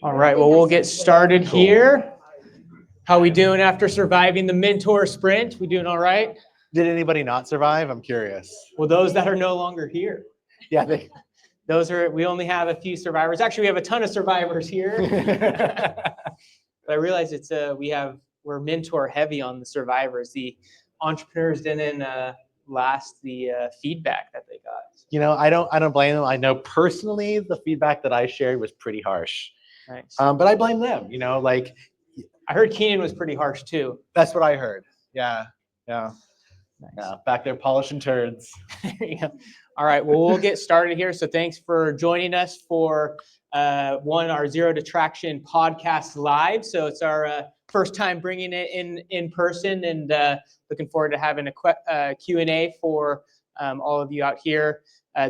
All right, well, we'll get started here. How we doing after surviving the mentor sprint? We doing all right? Did anybody not survive? I'm curious. Well, those that are no longer here. Yeah, We only have a few survivors. Actually, we have a ton of survivors here. But I realize we're mentor heavy on the survivors. The entrepreneurs didn't last the feedback that they got. You know, I don't blame them. I know personally the feedback that I shared was pretty harsh. Nice. But I blame them. You know, like I heard Keenan was pretty harsh too. That's what I heard. Yeah. Nice. Yeah, back there polishing turds. Yeah. All right, well, we'll get started here. So thanks for joining us for our Zero to Traction podcast live. So it's our first time bringing it in person, and looking forward to having a Q&A for all of you out here.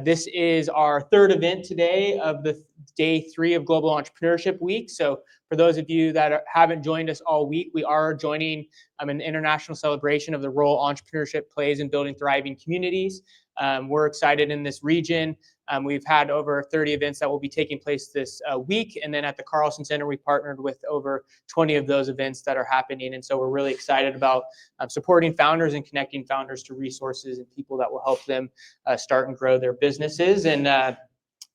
This is our third event today of the day 3 of Global Entrepreneurship Week. So for those of you that haven't joined us all week, we are joining an international celebration of the role entrepreneurship plays in building thriving communities. We're excited in this region. We've had over 30 events that will be taking place this week. And then at the Carlson Center, we partnered with over 20 of those events that are happening. And so we're really excited about supporting founders and connecting founders to resources and people that will help them start and grow their businesses. And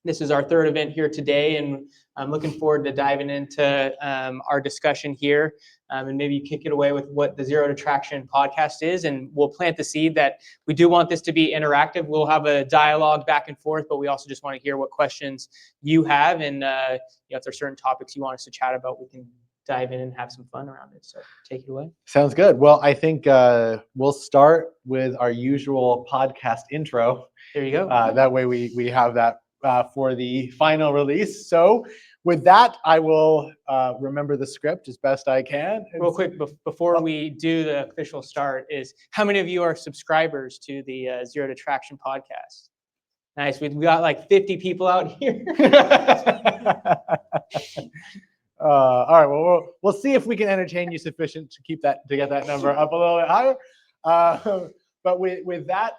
this is our third event here today, and I'm looking forward to diving into our discussion here, and maybe kick it away with what the Zero to Traction podcast is, and we'll plant the seed that we do want this to be interactive. We'll have a dialogue back and forth, but we also just want to hear what questions you have, and if there's certain topics you want us to chat about, we can dive in and have some fun around it. So take it away. Sounds good. Well, I think we'll start with our usual podcast intro. There you go. That way we have that for the final release. So with that, I will remember the script as best I can. Real quick, before we do the official start, is how many of you are subscribers to the Zero to Traction podcast? Nice. We've got like 50 people out here. All right. Well, we'll see if we can entertain you sufficient to get that number up a little bit higher. But with that,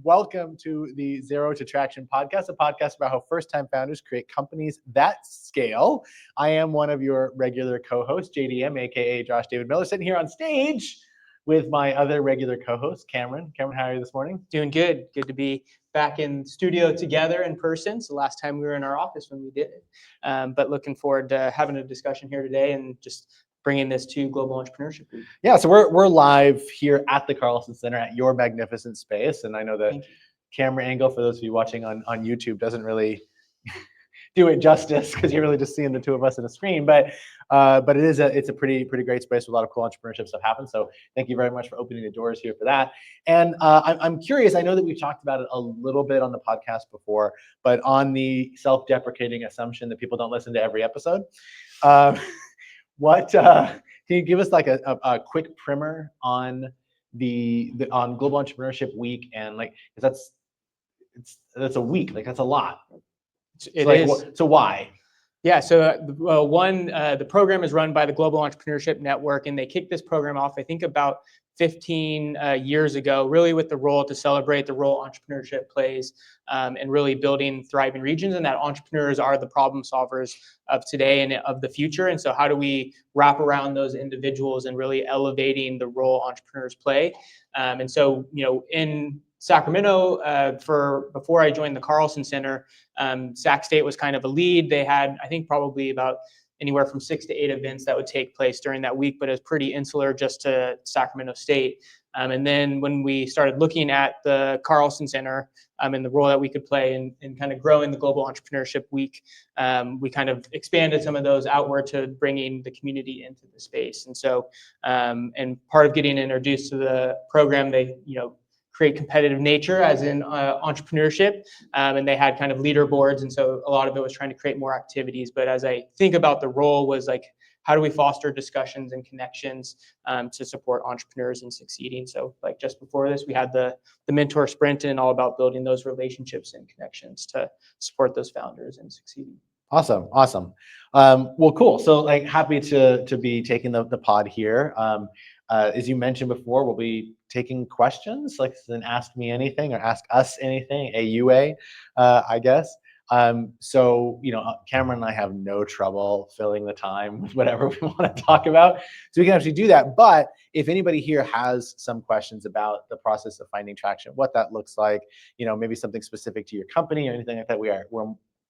welcome to the Zero to Traction podcast, a podcast about how first-time founders create companies that scale. I am one of your regular co-hosts, JDM, aka Josh David Miller, sitting here on stage with my other regular co-host, Cameron. Cameron, how are you this morning? Doing good. Good to be back in studio together in person. So last time we were in our office when we did it. But looking forward to having a discussion here today and just bringing this to Global Entrepreneurship Week. Yeah, so we're live here at the Carlson Center at your magnificent space, and I know the camera angle for those of you watching on YouTube doesn't really do it justice because you're really just seeing the two of us on a screen. But it's a pretty great space with a lot of cool entrepreneurship stuff happens. So thank you very much for opening the doors here for that. And I'm curious. I know that we've talked about it a little bit on the podcast before, but on the self-deprecating assumption that people don't listen to every episode. What can you give us like a quick primer on on Global Entrepreneurship Week, and that's a week, that's a lot. It is. So why? Yeah, so the program is run by the Global Entrepreneurship Network, and they kicked this program off, I think, about 15 years ago, really with the role to celebrate the role entrepreneurship plays and really building thriving regions, and that entrepreneurs are the problem solvers of today and of the future. And so how do we wrap around those individuals and really elevating the role entrepreneurs play? And so, in Sacramento, before I joined the Carlson Center, Sac State was kind of a lead. They had, I think, probably about anywhere from 6 to 8 events that would take place during that week, but it was pretty insular just to Sacramento State. And then when we started looking at the Carlson Center and the role that we could play in kind of growing the Global Entrepreneurship Week, we kind of expanded some of those outward to bringing the community into the space. And so, and part of getting introduced to the program, they, create competitive nature as in entrepreneurship, and they had kind of leaderboards, and so a lot of it was trying to create more activities. But as I think about the role was like, how do we foster discussions and connections to support entrepreneurs in succeeding? So like just before this, we had the mentor sprint, and all about building those relationships and connections to support those founders in succeeding. Awesome. Well, cool. So happy to be taking the pod here. As you mentioned before, we'll be taking questions, then ask me anything or ask us anything, AUA, I guess. So, Cameron and I have no trouble filling the time with whatever we want to talk about. So we can actually do that. But if anybody here has some questions about the process of finding traction, what that looks like, maybe something specific to your company or anything like that,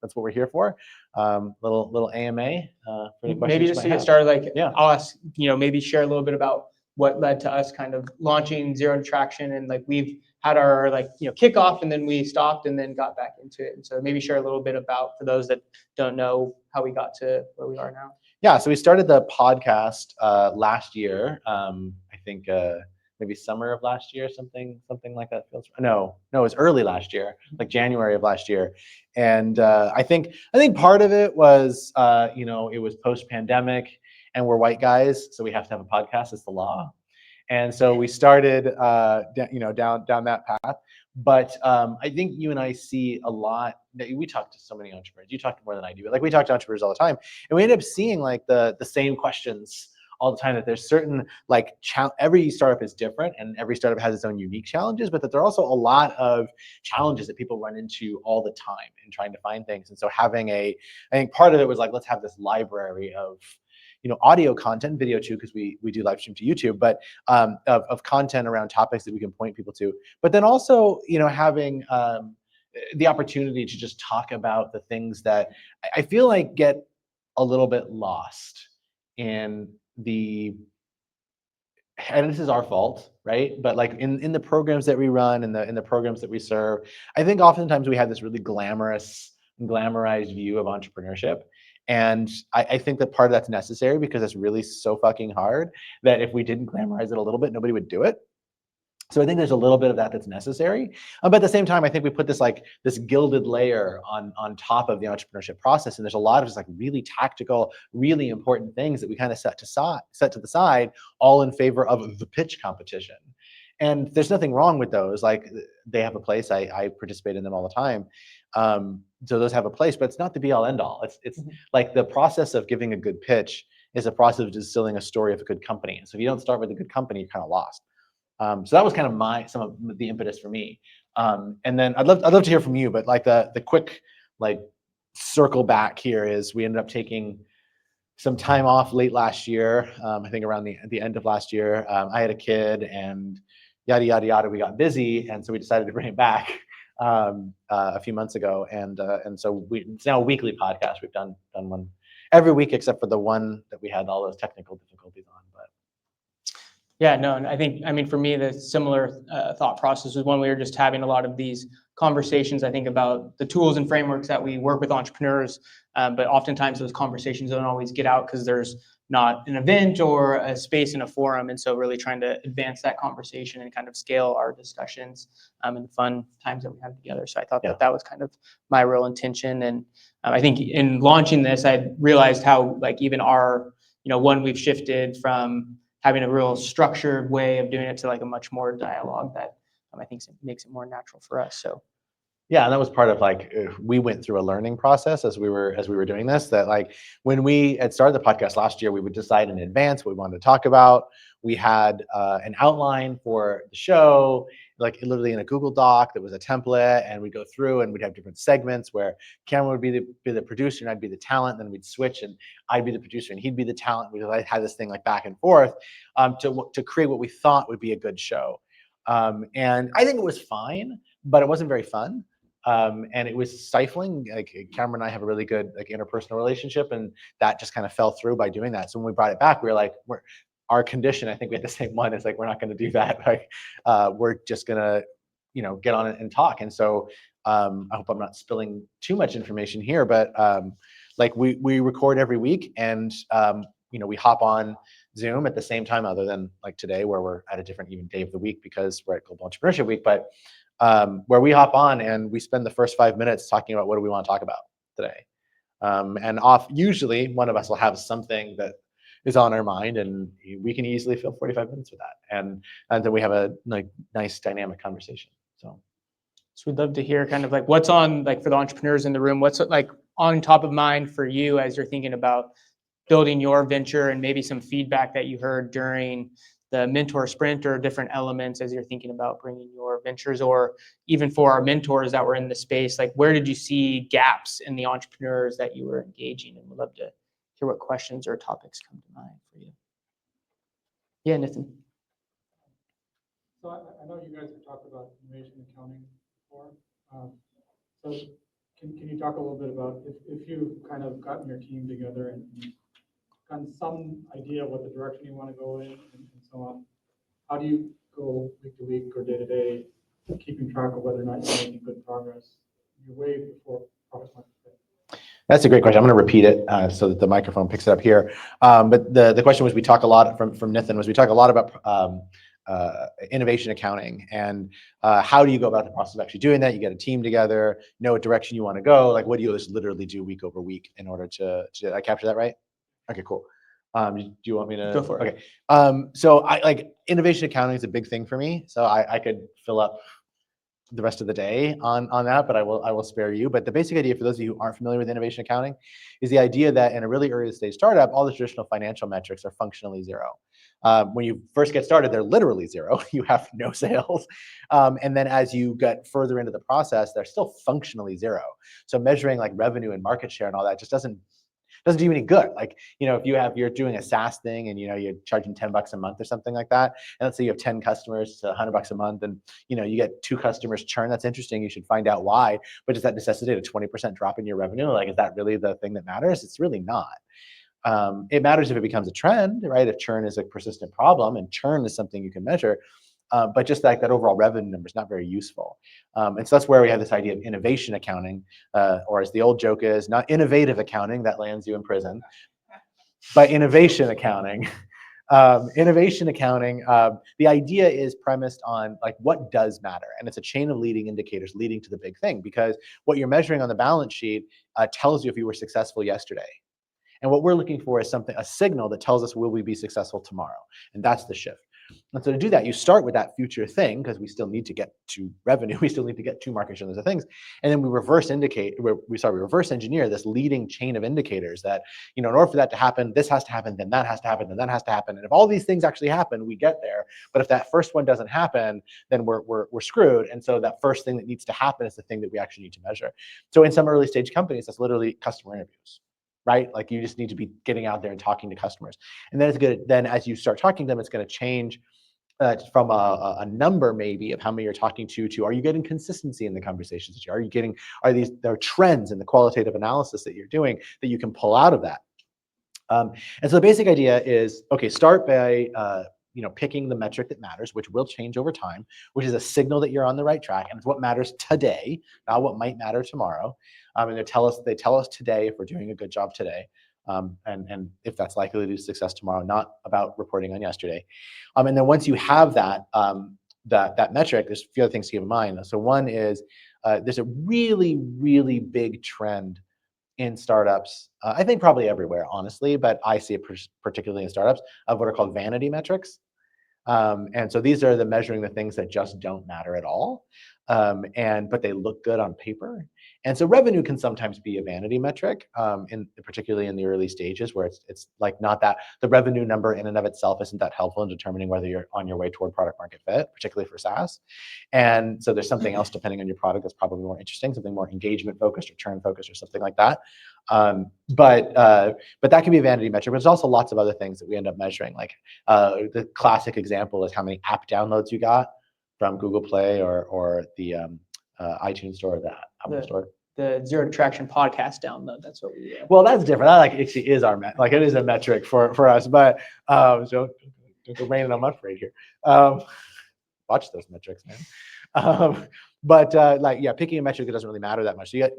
that's what we're here for. Little AMA for any questions. Maybe you just might to get have. started, Yeah. I'll ask, maybe share a little bit about what led to us kind of launching Zero to Traction, and we've had our kickoff, and then we stopped and then got back into it. And so maybe share a little bit about, for those that don't know, how we got to where we are now. Yeah, so we started the podcast last year. I think maybe summer of last year, something like that. No, it was early last year, like January of last year. And I think part of it was it was post-pandemic, and we're white guys, so we have to have a podcast. It's the law. And so we started down that path. But I think you and I see a lot. We talk to so many entrepreneurs. You talk to more than I do, but we talk to entrepreneurs all the time, and we end up seeing the same questions all the time. That there's certain every startup is different, and every startup has its own unique challenges, but that there are also a lot of challenges that people run into all the time in trying to find things. And so I think part of it was let's have this library of audio content, video too, because we do live stream to YouTube, but of content around topics that we can point people to. But then also, having the opportunity to just talk about the things that I feel like get a little bit lost in and this is our fault, right? But in the programs that we run, in the programs that we serve, I think oftentimes we have this really glamorized view of entrepreneurship. And I think that part of that's necessary, because it's really so fucking hard that if we didn't glamorize it a little bit, nobody would do it. So I think there's a little bit of that that's necessary. But at the same time, I think we put this gilded layer on top of the entrepreneurship process. And there's a lot of just really tactical, really important things that we kind of set to the side, all in favor of the pitch competition. And there's nothing wrong with those. They have a place. I participate in them all the time. So those have a place, but it's not the be all end all. It's the process of giving a good pitch is a process of distilling a story of a good company. And so if you don't start with a good company, you're kind of lost. So that was kind of some of the impetus for me. And then I'd love to hear from you, but the quick circle back here is we ended up taking some time off late last year. I think around the end of last year. I had a kid, and yada yada yada. We got busy, and so we decided to bring it back a few months ago. And so it's now a weekly podcast. We've done one every week except for the one that we had all those technical difficulties on. But yeah, no, and I mean, for me, the similar thought process was when we were just having a lot of these conversations, I think, about the tools and frameworks that we work with entrepreneurs, but oftentimes those conversations don't always get out because there's not an event or a space in a forum. And so really trying to advance that conversation and kind of scale our discussions and the fun times that we have together. So I thought that was kind of my real intention. And I think in launching this, I realized how even our, we've shifted from having a real structured way of doing it to a much more dialogue that I think makes it more natural for us. So yeah, and that was part of we went through a learning process as we were doing this. That when we had started the podcast last year, we would decide in advance what we wanted to talk about. We had an outline for the show, literally in a Google Doc that was a template, and we'd go through and we'd have different segments where Cameron would be the producer and I'd be the talent. Then we'd switch, and I'd be the producer and he'd be the talent. We'd had this thing back and forth to create what we thought would be a good show. And I think it was fine, but it wasn't very fun. And it was stifling. Cameron and I have a really good interpersonal relationship, and that just kind of fell through by doing that. So when we brought it back, we were our condition, I think we had the same one, is we're not going to do that. We're just going to, get on it and talk. And so I hope I'm not spilling too much information here, but we record every week, and we hop on Zoom at the same time, other than today, where we're at a different even day of the week because we're at Global Entrepreneurship Week. But where we hop on and we spend the first 5 minutes talking about what do we want to talk about today. And usually one of us will have something that is on our mind, and we can easily fill 45 minutes with that. And then we have a nice dynamic conversation. So we'd love to hear kind of what's on, for the entrepreneurs in the room, what's on top of mind for you as you're thinking about building your venture, and maybe some feedback that you heard during the mentor sprint or different elements as you're thinking about bringing your ventures, or even for our mentors that were in the space, like where did you see gaps in the entrepreneurs that you were engaging? And we'd love to hear what questions or topics come to mind for you. Yeah, Nathan. So I know you guys have talked about innovation accounting before. So can you talk a little bit about if you've kind of gotten your team together and gotten some idea of what the direction you want to go in and so on, how do you go week to week or day to day, keeping track of whether or not you're making good progress? You're way before product market fit. That's a great question. I'm going to repeat it so that the microphone picks it up here. But the question was, we talk a lot from Nathan, was we talk a lot about innovation accounting and how do you go about the process of actually doing that? You get a team together, know what direction you want to go. Like, what do you just literally do week over week in order to did I capture that right? Okay, cool. Do you want me to Go for it. Okay. So I like innovation accounting is a big thing for me. So I could fill up the rest of the day on that, but I will spare you. But the basic idea for those of you who aren't familiar with innovation accounting is the idea that in a really early stage startup, all the traditional financial metrics are functionally zero. When you first get started, they're literally zero. You have no sales. And then as you get further into the process, they're still functionally zero. So measuring like revenue and market share and all that just doesn't do you any good. Like, if you're doing a SaaS thing and, you're charging $10 a month or something like that. And let's say you have 10 customers, it's $100 a month, and, you get 2 customers churn. That's interesting. You should find out why. But does that necessitate a 20% drop in your revenue? Like, is that really the thing that matters? It's really not. It matters if it becomes a trend, right? If churn is a persistent problem, and churn is something you can measure. But just like that overall revenue number is not very useful. And so that's where we have this idea of innovation accounting, or as the old joke is, not innovative accounting, that lands you in prison, but innovation accounting. Innovation accounting, the idea is premised on like what does matter. And it's a chain of leading indicators leading to the big thing, because what you're measuring on the balance sheet tells you if you were successful yesterday. And what we're looking for is a signal that tells us, will we be successful tomorrow? And that's the shift. And so to do that, you start with that future thing, because we still need to get to revenue. We still need to get to market share, those are things. And then we reverse engineer this leading chain of indicators that, in order for that to happen, this has to happen, then that has to happen, then that has to happen. And if all these things actually happen, we get there. But if that first one doesn't happen, then we're screwed. And so that first thing that needs to happen is the thing that we actually need to measure. So in some early stage companies, that's literally customer interviews. Right? Like, you just need to be getting out there and talking to customers. And then then as you start talking to them, it's going to change from a number maybe of how many you're talking to are you getting consistency in the conversations that are there trends in the qualitative analysis that you're doing that you can pull out of that. And so the basic idea is, okay, start by picking the metric that matters, which will change over time, which is a signal that you're on the right track, and it's what matters today, not what might matter tomorrow. And they tell us today if we're doing a good job today, and if that's likely to do success tomorrow, not about reporting on yesterday. And then once you have that metric, there's a few other things to keep in mind. So one is there's a really, really big trend in startups, I think probably everywhere, honestly, but I see it particularly in startups, of what are called vanity metrics. And so these are measuring the things that just don't matter at all, but they look good on paper. And so revenue can sometimes be a vanity metric, particularly in the early stages, where it's like not that the revenue number in and of itself isn't that helpful in determining whether you're on your way toward product market fit, particularly for SaaS. And so there's something else depending on your product that's probably more interesting, something more engagement focused or churn focused or something like that. But that can be a vanity metric. But there's also lots of other things that we end up measuring. Like the classic example is how many app downloads you got from Google Play or the iTunes Store, or the Apple Store. The Zero Traction podcast download. That's what we. Well, that's different. That actually is it is a metric for us. But so don't go raining on my parade here. Watch those metrics, man. Picking a metric that doesn't really matter that much. So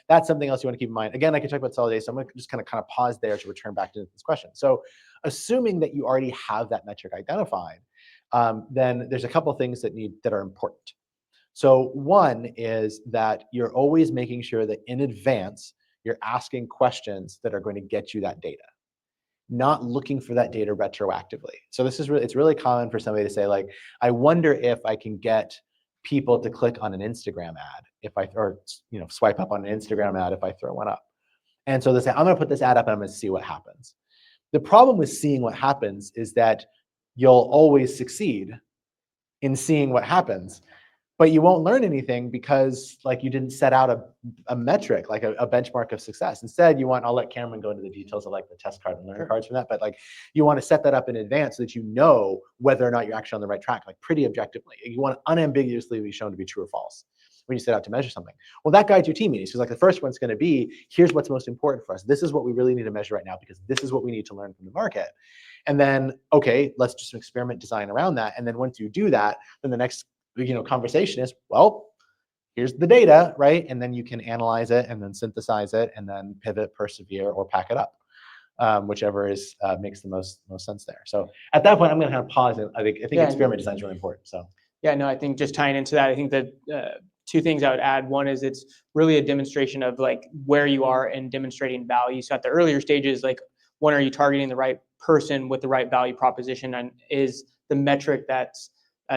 that's something else you want to keep in mind. Again, I could talk about solidation. So I'm going to just kind of pause there to return back to this question. So assuming that you already have that metric identified, then there's a couple of things that are important. So one is that you're always making sure that in advance, you're asking questions that are going to get you that data, not looking for that data retroactively. So it's really common for somebody to say, like, I wonder if I can get people to click on an Instagram ad or swipe up on an Instagram ad if I throw one up. And so they say, I'm going to put this ad up and I'm going to see what happens. The problem with seeing what happens is that you'll always succeed in seeing what happens. But you won't learn anything because like you didn't set out a metric, like a benchmark of success. Instead, you want, I'll let Cameron go into the details of like the test card and learning cards from that, but like you want to set that up in advance so that you know whether or not you're actually on the right track, like pretty objectively. You want to unambiguously be shown to be true or false when you set out to measure something. Well, that guides your team meetings. So like the first one's going to be, here's what's most important for us. This is what we really need to measure right now because this is what we need to learn from the market. And then, okay, let's do some experiment design around that. And then once you do that, then the next conversation is, well, here's the data, right? And then you can analyze it and then synthesize it and then pivot, persevere, or pack it up, whichever is makes the most sense there. So at that point, I'm going to kind of pause. I think experiment design is really important. So yeah, no, I think just tying into that, I think that two things I would add. One is it's really a demonstration of like where you are in demonstrating value. So at the earlier stages, like when are you targeting the right person with the right value proposition, and is the metric that's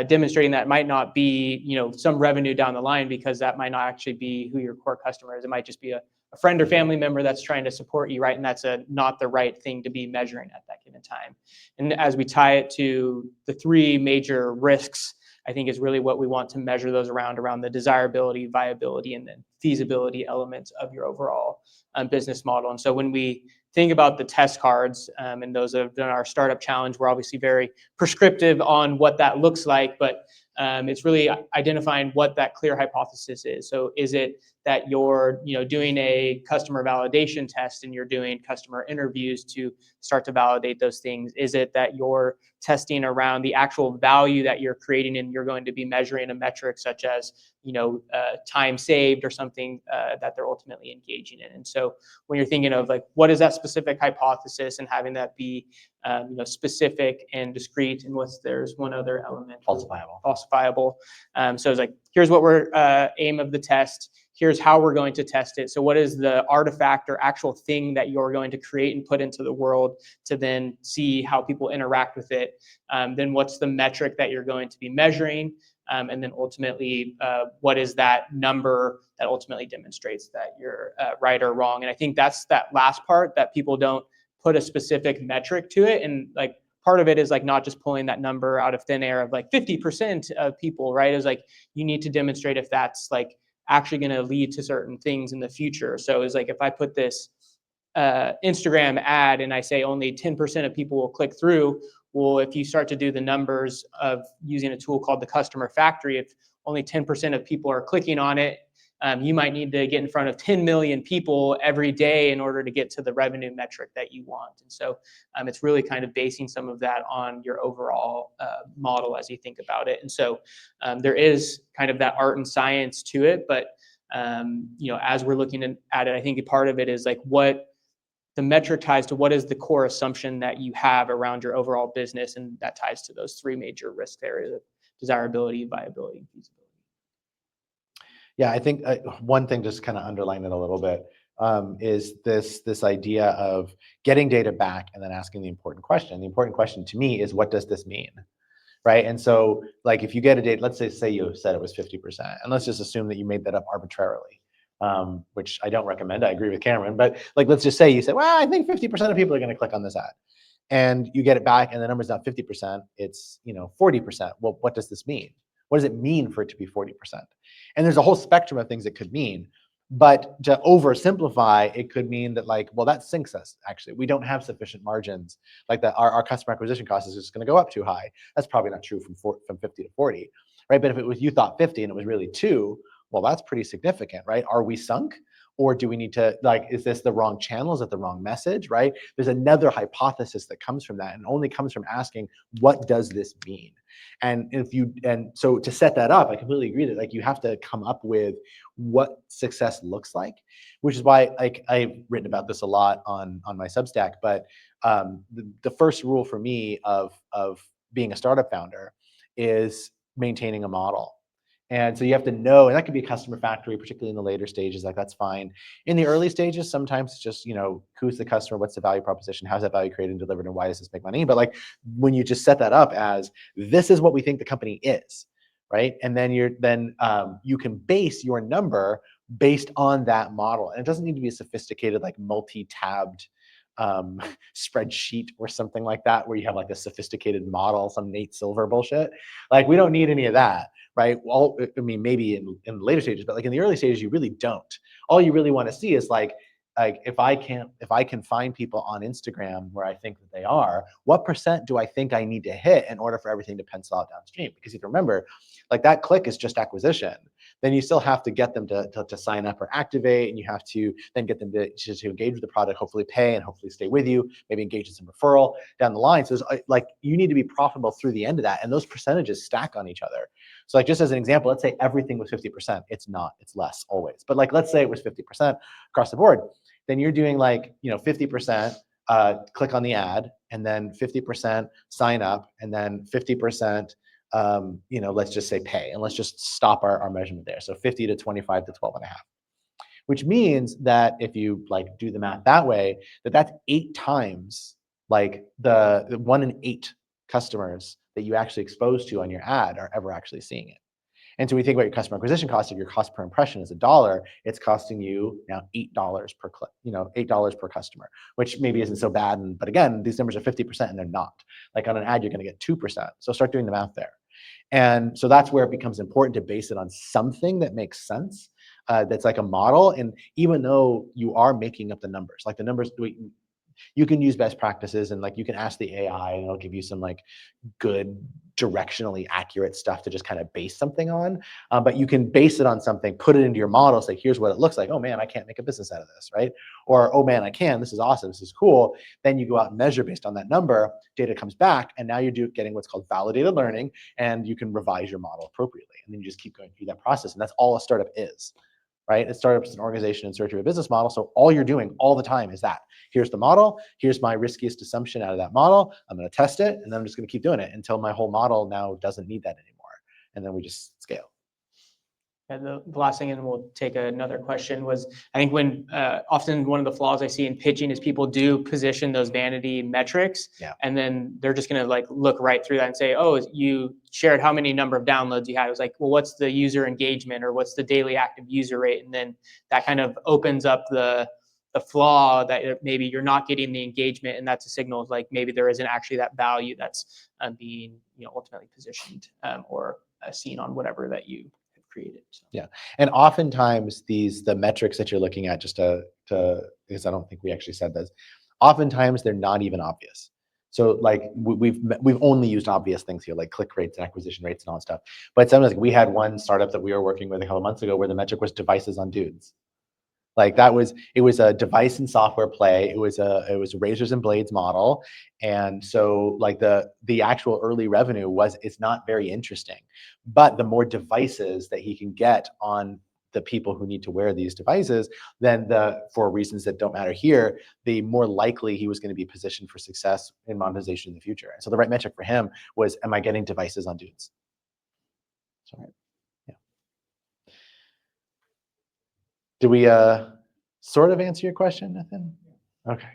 demonstrating that might not be, some revenue down the line, because that might not actually be who your core customer is. It might just be a friend or family member that's trying to support you, right? And that's not the right thing to be measuring at that given time. And as we tie it to the three major risks, I think is really what we want to measure those around the desirability, viability, and then feasibility elements of your overall business model. And so when we think about the test cards, and those have done our startup challenge, we're obviously very prescriptive on what that looks like, but it's really identifying what that clear hypothesis is. So is it that you're doing a customer validation test and you're doing customer interviews to start to validate those things? Is it that you're testing around the actual value that you're creating and you're going to be measuring a metric such as time saved or something that they're ultimately engaging in? And so when you're thinking of like what is that specific hypothesis and having that be specific and discrete, and there's one other element, falsifiable. So it's like, here's what we're aim of the test. Here's how we're going to test it. So what is the artifact or actual thing that you're going to create and put into the world to then see how people interact with it? Then what's the metric that you're going to be measuring? And then ultimately, what is that number that ultimately demonstrates that you're right or wrong? And I think that's that last part that people don't put a specific metric to it. And like part of it is like not just pulling that number out of thin air of like 50% of people, right? Is like you need to demonstrate if that's like actually going to lead to certain things in the future. So it's like if I put this Instagram ad and I say only 10% of people will click through, well, if you start to do the numbers of using a tool called the Customer Factory, if only 10% of people are clicking on it, you might need to get in front of 10 million people every day in order to get to the revenue metric that you want. And so it's really kind of basing some of that on your overall model as you think about it. And so there is kind of that art and science to it, but as we're looking at it, I think part of it is like what the metric ties to what is the core assumption that you have around your overall business, and that ties to those three major risk areas of desirability, viability, and feasibility. Yeah, I think one thing just kind of underline it a little bit is this idea of getting data back and then asking the important question. The important question to me is, what does this mean? Right. And so like if you get a data, let's say you said it was 50%, and let's just assume that you made that up arbitrarily, which I don't recommend. I agree with Cameron, but like let's just say you said, well, I think 50% of people are going to click on this ad, and you get it back and the number's not 50%, it's 40%. Well, what does this mean? What does it mean for it to be 40%? And there's a whole spectrum of things it could mean. But to oversimplify, it could mean that like, well, that sinks us. Actually, we don't have sufficient margins. Like that, our customer acquisition cost is just going to go up too high. That's probably not true from 50 to 40, right? But if it was you thought 50 and it was really 2, well, that's pretty significant, right? Are we sunk? Or do we need to, like, is this the wrong channel? Is it the wrong message, right? There's another hypothesis that comes from that, and only comes from asking, what does this mean? And so to set that up, I completely agree that like you have to come up with what success looks like, which is why like I've written about this a lot on my Substack. But the first rule for me of being a startup founder is maintaining a model. And so you have to know, and that could be a customer factory, particularly in the later stages, like that's fine. In the early stages, sometimes it's just, who's the customer, what's the value proposition, how's that value created and delivered, and why does this make money? But like when you just set that up as, this is what we think the company is, right? And then you can base your number based on that model. And it doesn't need to be a sophisticated, like multi-tabbed spreadsheet or something like that, where you have like a sophisticated model, some Nate Silver bullshit. Like, we don't need any of that, right? Well, I mean, maybe in the later stages, but like in the early stages, you really don't. All you really want to see is like if I can find people on Instagram where I think that they are, what % do I think I need to hit in order for everything to pencil out downstream? Because if you remember, like that click is just acquisition. Then you still have to get them to sign up or activate, and you have to then get them to engage with the product, hopefully pay and hopefully stay with you, maybe engage in some referral down the line. So there's like, you need to be profitable through the end of that, and those percentages stack on each other. So like, just as an example, let's say everything was 50%. It's not, it's less always. But like, let's say it was 50% across the board. Then you're doing like, 50% click on the ad, and then 50% sign up, and then 50%, let's just say pay, and let's just stop our measurement there. So 50 to 25 to 12 and a half, which means that if you like do the math that way, that's 8 times like the 1 in 8 customers that you actually expose to on your ad are ever actually seeing it. And so we think about your customer acquisition cost. If your cost per impression is $1, it's costing you now $8 per click, $8 per customer, which maybe isn't so bad. But again, these numbers are 50% and they're not. Like on an ad, you're going to get 2%. So start doing the math there. And so that's where it becomes important to base it on something that makes sense, that's like a model. And even though you are making up the numbers, like the numbers, you can use best practices, and like you can ask the AI and it'll give you some like good directionally accurate stuff to just kind of base something on. But you can base it on something, put it into your model, say, here's what it looks like. Oh man, I can't make a business out of this, right? Or, oh man, I can, this is awesome, this is cool. Then you go out and measure based on that number, data comes back, and now you're getting what's called validated learning, and you can revise your model appropriately. And then you just keep going through that process. And that's all a startup is. Right? A startup is an organization in search of a business model. So all you're doing all the time is that. Here's the model. Here's my riskiest assumption out of that model. I'm going to test it, and then I'm just going to keep doing it until my whole model now doesn't need that anymore. And then we just scale. And the last thing, and we'll take another question, was I think when often one of the flaws I see in pitching is people do position those vanity metrics, and then they're just going to like look right through that and say, oh, you shared how many number of downloads you had. It was like, well, what's the user engagement, or what's the daily active user rate? And then that kind of opens up the flaw that maybe you're not getting the engagement, and that's a signal of like maybe there isn't actually that value that's being ultimately positioned or seen on whatever that you created. So. Yeah, and oftentimes the metrics that you're looking at, just to because I don't think we actually said this, oftentimes they're not even obvious. So like we've only used obvious things here, like click rates and acquisition rates and all that stuff. But sometimes like we had one startup that we were working with a couple months ago where the metric was devices on dudes. Like it was a device and software play. It was a razors and blades model. And so like the actual early revenue it's not very interesting, but the more devices that he can get on the people who need to wear these devices, then for reasons that don't matter here, the more likely he was going to be positioned for success in monetization in the future. And so the right metric for him was, am I getting devices on dudes? Sorry. Did we sort of answer your question, Nathan? Okay.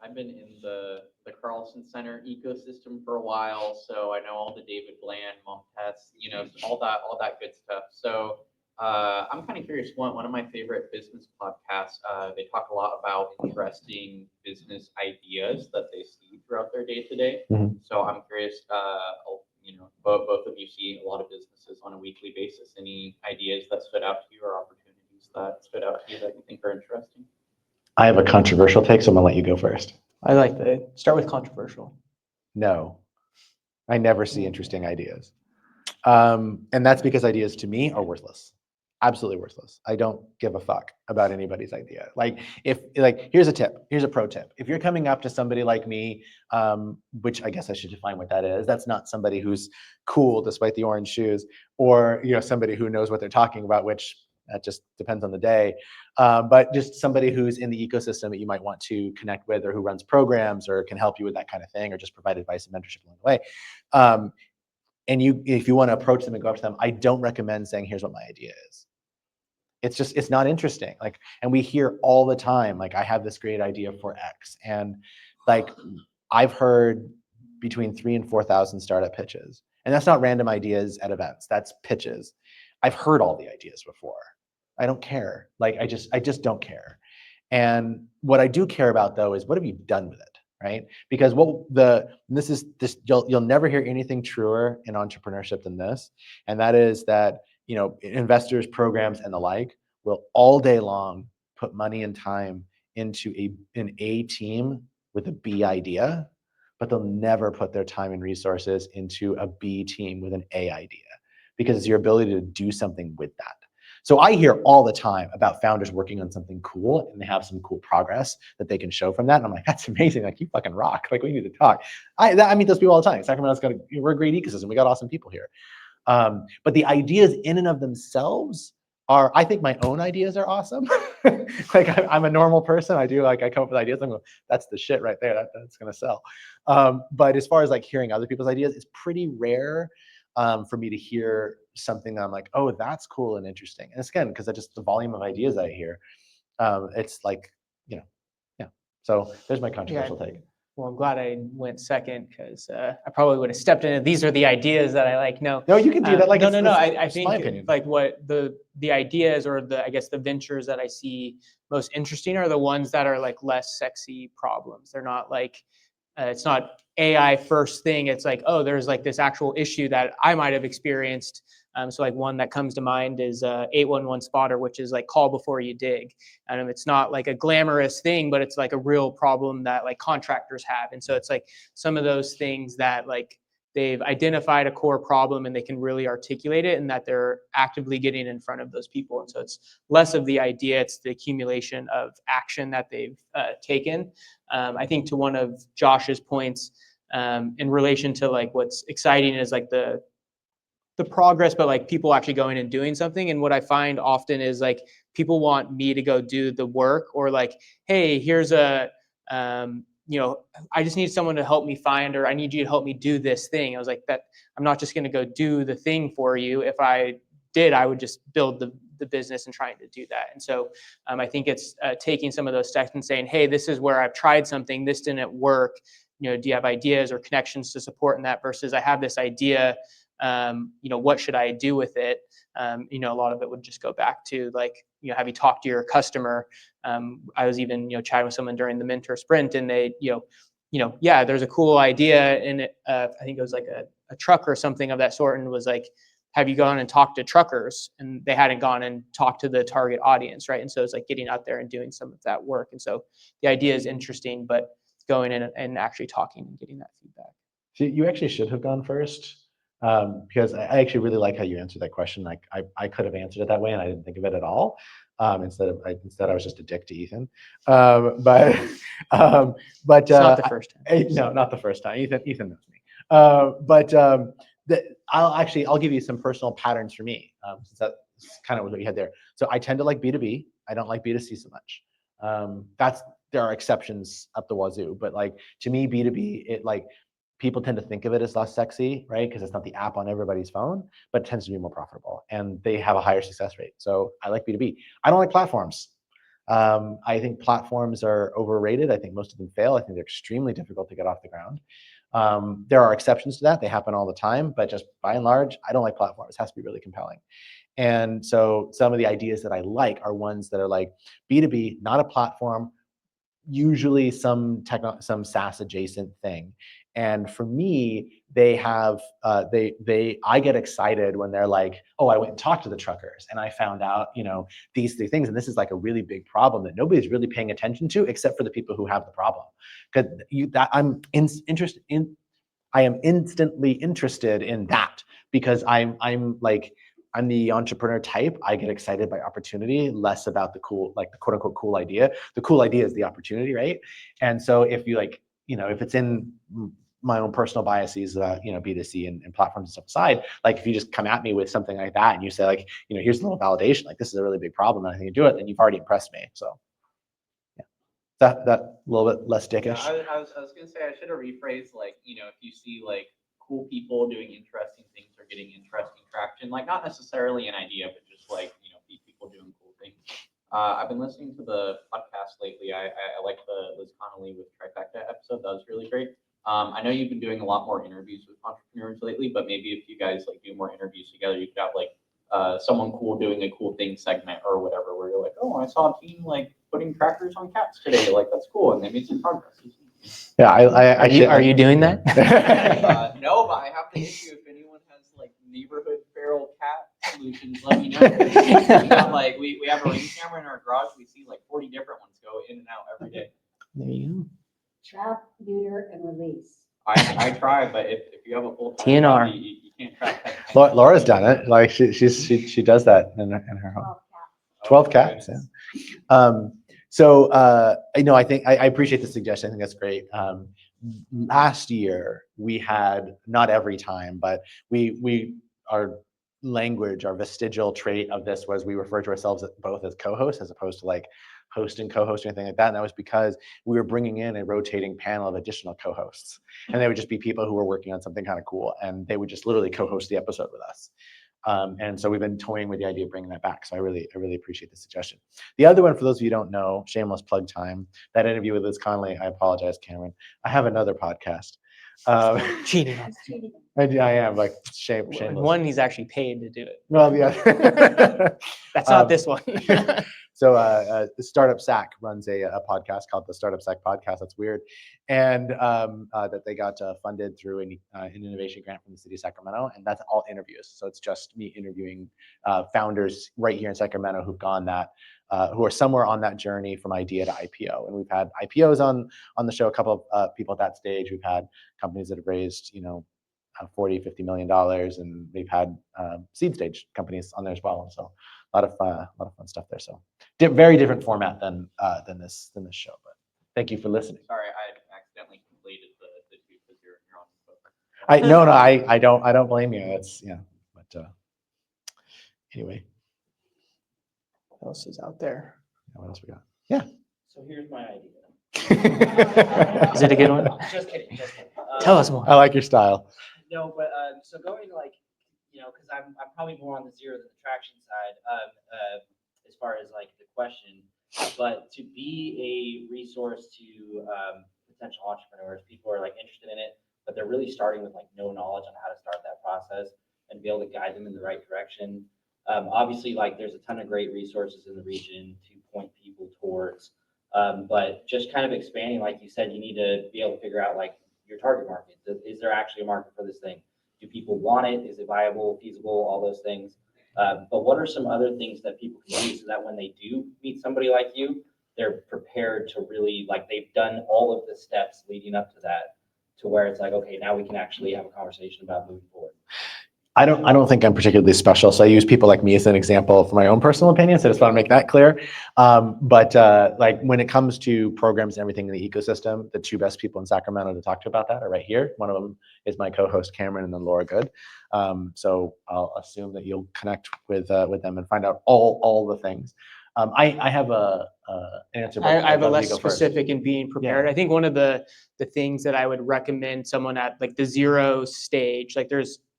I've been in the Carlson Center ecosystem for a while, so I know all the David Bland, Montes, all that good stuff. So I'm kind of curious. One of my favorite business podcasts, they talk a lot about interesting business ideas that they see throughout their day to day. So I'm curious. Both of you see a lot of businesses on a weekly basis. Any ideas that stood out to you, or opportunities that stood out to you that you think are interesting? I have a controversial take, so I'm gonna let you go first. I like that. Start with controversial. No, I never see interesting ideas. And that's because ideas to me are worthless. Absolutely worthless. I don't give a fuck about anybody's idea. Here's a pro tip. If you're coming up to somebody like me, which I guess I should define what that is. That's not somebody who's cool despite the orange shoes, or somebody who knows what they're talking about, which that just depends on the day. But just somebody who's in the ecosystem that you might want to connect with, or who runs programs or can help you with that kind of thing, or just provide advice and mentorship along the way. And if you want to approach them and go up to them, I don't recommend saying, here's what my idea is. It's not interesting. And we hear all the time, I have this great idea for X. And I've heard between 3,000 and 4,000 startup pitches. And that's not random ideas at events, that's pitches. I've heard all the ideas before. I don't care. Like, I just don't care. And what I do care about though is what have you done with it, right? Because you'll never hear anything truer in entrepreneurship than this, and that is that, you know, investors, programs, and the like will all day long put money and time into an A team with a B idea, but they'll never put their time and resources into a B team with an A idea, because it's your ability to do something with that. So I hear all the time about founders working on something cool and they have some cool progress that they can show from that. And I'm like, that's amazing. Like, you fucking rock. Like, we need to talk. I meet those people all the time. We're a great ecosystem. We got awesome people here. But the ideas in and of themselves are, I think my own ideas are awesome. Like, I'm a normal person. I come up with ideas. I'm going, that's the shit right there. That's going to sell. But as far as like hearing other people's ideas, it's pretty rare for me to hear something that I'm like, oh, that's cool and interesting. And it's, again, because I just, the volume of ideas I hear, it's like, you know, yeah. So there's my controversial take. Well, I'm glad I went second, because I probably would have stepped in. These are the ideas that I like. No, you can do that. Like, no. I think my opinion. like what the ideas, or I guess the ventures that I see most interesting are the ones that are like less sexy problems. They're not like, it's not AI first thing. It's like, oh, there's like this actual issue that I might have experienced. So like one that comes to mind is 811 spotter, which is like call before you dig. And it's not like a glamorous thing, but it's like a real problem that like contractors have. And so it's like some of those things that like they've identified a core problem and they can really articulate it, and that they're actively getting in front of those people. And so it's less of the idea, it's the accumulation of action that they've taken. I think to one of Josh's points, in relation to like what's exciting is like the progress, but like people actually going and doing something. And what I find often is like people want me to go do the work, or like, hey, here's a you know, I just need someone to help me find, or I need you to help me do this thing. I was like, that I'm not just going to go do the thing for you. If I did, I would just build the business and trying to do that. And so I think it's taking some of those steps and saying, hey, this is where I've tried something, this didn't work. You know, do you have ideas or connections to support in that? Versus I have this idea, you know, what should I do with it? You know, a lot of it would just go back to like, you know, have you talked to your customer? I was even, you know, chatting with someone during the mentor sprint, and they, yeah, there's a cool idea in it. I think it was like a truck or something of that sort, and was like, have you gone and talked to truckers? And they hadn't gone and talked to the target audience, right? And so it's like getting out there and doing some of that work. And so the idea is interesting, but going in and actually talking and getting that feedback. See, you actually should have gone first. Because I actually really like how you answered that question. Like, I could have answered it that way, and I didn't think of it at all. Instead I was just a dick to Ethan. But It's not the first time. No, not the first time. Ethan knows me. I'll give you some personal patterns for me, since that's kind of what you had there. So I tend to like B2B. I don't like B2C so much. There are exceptions up the wazoo, but like, to me, B2B, it like, people tend to think of it as less sexy, right? Because it's not the app on everybody's phone, but it tends to be more profitable, and they have a higher success rate. So I like B2B. I don't like platforms. I think platforms are overrated. I think most of them fail. I think they're extremely difficult to get off the ground. There are exceptions to that. They happen all the time, but just by and large, I don't like platforms. It has to be really compelling. And so some of the ideas that I like are ones that are like B2B, not a platform, usually some SaaS adjacent thing. And for me, they have I get excited when they're like, oh, I went and talked to the truckers and I found out, you know, these three things, and this is like a really big problem that nobody's really paying attention to except for the people who have the problem. Because I am instantly interested in that, because I'm the entrepreneur type. I get excited by opportunity, less about the cool, like the quote unquote cool idea. The cool idea is the opportunity, right? And so if you like, you know, if it's in my own personal biases, you know, B2C and platforms and stuff aside, like if you just come at me with something like that and you say like, you know, here's a little validation, like this is a really big problem, and I think you do it, then you've already impressed me. So yeah, that a little bit less dickish. Yeah, I was gonna say, I should have rephrased, like, you know, if you see like cool people doing interesting things or getting interesting traction, like not necessarily an idea, but just like, you know, people doing cool things. I've been listening to the podcast lately. I like the Liz Connolly with Trifecta episode. That was really great. I know you've been doing a lot more interviews with entrepreneurs lately, but maybe if you guys like do more interviews together, you could have like someone cool doing a cool thing segment or whatever, where you're like, oh, I saw a team like putting trackers on cats today. Like, that's cool. And they made some progress. Yeah, Are you doing that? No, but I have the issue. If anyone has like neighborhood feral cat solutions, let me know. We got, like, we have a ring camera in our garage. We see like 40 different ones go in and out every day. There you go. Trap, neuter, and release. I try, but if you have a full TNR. you can't track pets. Laura's done it. Like she does that in her home. 12 cats. Yeah. So I think I appreciate the suggestion. I think that's great. Last year we had, not every time, but our language, our vestigial trait of this was we refer to ourselves both as co-hosts as opposed to like host and co-host or anything like that. And that was because we were bringing in a rotating panel of additional co-hosts, and they would just be people who were working on something kind of cool, and they would just literally co-host the episode with us. And so we've been toying with the idea of bringing that back. So I really appreciate the suggestion. The other one, for those of you who don't know, shameless plug time, that interview with Liz Conley, I apologize, Cameron. I have another podcast. Cheating. I am, like, shameless. One, he's actually paid to do it. Well, yeah. That's not this one. So the Startup Sack runs a podcast called the Startup Sack Podcast. That's weird. And that they got funded through an innovation grant from the city of Sacramento. And that's all interviews. So it's just me interviewing founders right here in Sacramento who've gone that, who are somewhere on that journey from idea to IPO. And we've had IPOs on the show, a couple of people at that stage. We've had companies that have raised, $40, $50 million, and we've had seed stage companies on there as well. And so a lot of fun stuff there. So very different format than this show. But thank you for listening. Sorry, I accidentally completed the two because you're on. I don't blame you. It's but anyway. What else is out there? What else we got? Yeah. So here's my idea. Is it a good one? Just kidding. Tell us more. I like your style. No, but so going because I'm probably more on the zero than the traction side as far as like the question, but to be a resource to potential entrepreneurs, people are like interested in it, but they're really starting with like no knowledge on how to start that process and be able to guide them in the right direction. Obviously, like there's a ton of great resources in the region to point people towards, but just kind of expanding, like you said, you need to be able to figure out like your target market. Is there actually a market for this thing? Do people want it? Is it viable, feasible, all those things? But what are some other things that people can do so that when they do meet somebody like you, they're prepared to really, like they've done all of the steps leading up to that, to where it's like, okay, now we can actually have a conversation about moving forward. I don't think I'm particularly special, so I use people like me as an example for my own personal opinion. So I just want to make that clear. But like when it comes to programs and everything in the ecosystem, the two best people in Sacramento to talk to about that are right here. One of them is my co-host Cameron, and then Laura Good. So I'll assume that you'll connect with them and find out all the things. I have an answer. I have a less specific in being prepared. Yeah. I think one of the things that I would recommend someone at like the zero stage, like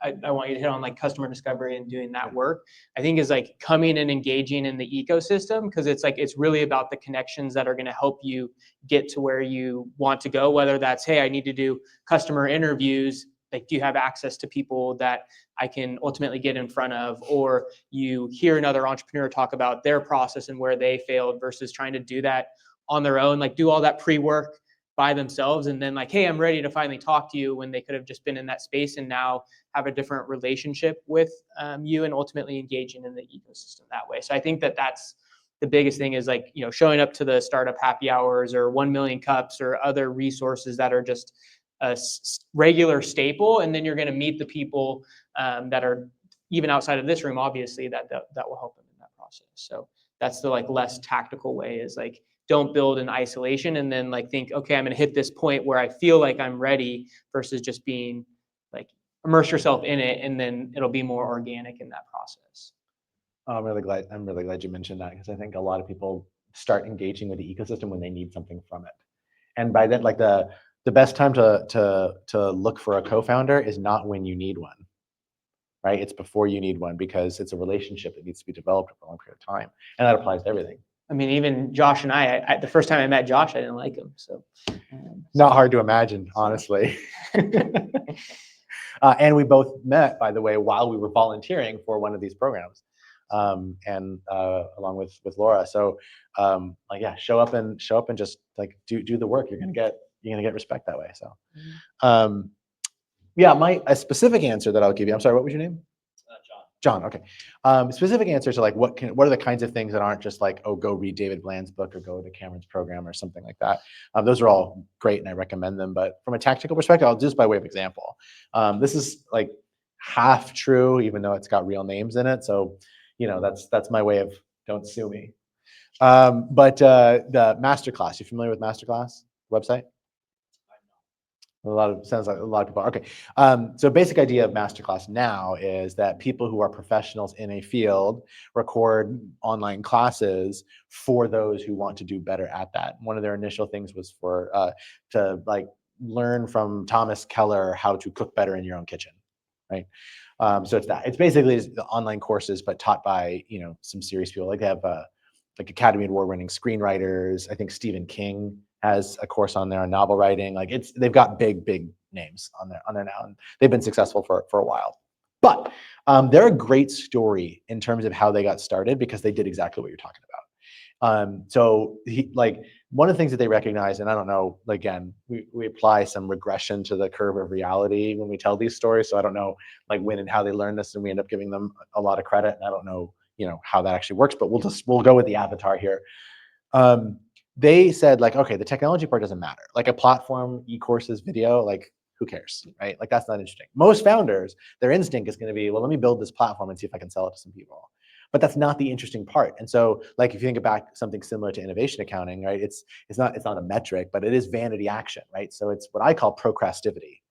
I want you to hit on like customer discovery and doing that work, I think is like coming and engaging in the ecosystem, because it's really about the connections that are going to help you get to where you want to go, whether that's, hey, I need to do customer interviews. Like, do you have access to people that I can ultimately get in front of? Or you hear another entrepreneur talk about their process and where they failed versus trying to do that on their own, like do all that pre-work by themselves. And then like, hey, I'm ready to finally talk to you, when they could have just been in that space and now have a different relationship with you and ultimately engaging in the ecosystem that way. So I think that's the biggest thing, is like, showing up to the startup happy hours or 1 million cups or other resources that are just a regular staple, and then you're going to meet the people that are even outside of this room, obviously, that will help them in that process. So that's the like less tactical way, is like, don't build in isolation and then like think, okay, I'm going to hit this point where I feel like I'm ready, versus just being like, immerse yourself in it, and then it'll be more organic in that process. I'm really glad you mentioned that, because I think a lot of people start engaging with the ecosystem when they need something from it, and by then, like the best time to look for a co-founder is not when you need one, right? It's before you need one, because it's a relationship that needs to be developed for a long period of time, and that applies to everything. I mean, even Josh and I the first time I met Josh, I didn't like him. So not hard to imagine, honestly. And we both met, by the way, while we were volunteering for one of these programs, and along with Laura. So like, yeah, show up and just like do the work. You're gonna get respect that way. So yeah, a specific answer that I'll give you. I'm sorry, what was your name? John, okay. Specific answers are like, what are the kinds of things that aren't just like, oh, go read David Bland's book or go to Cameron's program or something like that. Those are all great and I recommend them. But from a tactical perspective, I'll do this by way of example. This is like half true, even though it's got real names in it. So, that's my way of don't sue me. But the Masterclass, you familiar with Masterclass website? Sounds like a lot of people are. Okay. So basic idea of Masterclass now is that people who are professionals in a field record online classes for those who want to do better at that. One of their initial things was to like learn from Thomas Keller how to cook better in your own kitchen, right? So it's basically the online courses, but taught by, some serious people. Like they have like Academy Award-winning screenwriters. I think Stephen King has a course on there on novel writing. Like they've got big names on there now, and they've been successful for a while. But they're a great story in terms of how they got started because they did exactly what you're talking about. So one of the things that they recognize, and I don't know, again, we apply some regression to the curve of reality when we tell these stories. So I don't know like when and how they learned this, and we end up giving them a lot of credit. And I don't know, how that actually works, but we'll go with the avatar here. They said like, okay, the technology part doesn't matter. Like a platform, e-courses, video, like who cares, right? Like that's not interesting. Most founders, their instinct is going to be, well, let me build this platform and see if I can sell it to some people. But that's not the interesting part. And so like, if you think about something similar to innovation accounting, right? It's not a metric, but it is vanity action, right? So it's what I call procrastivity.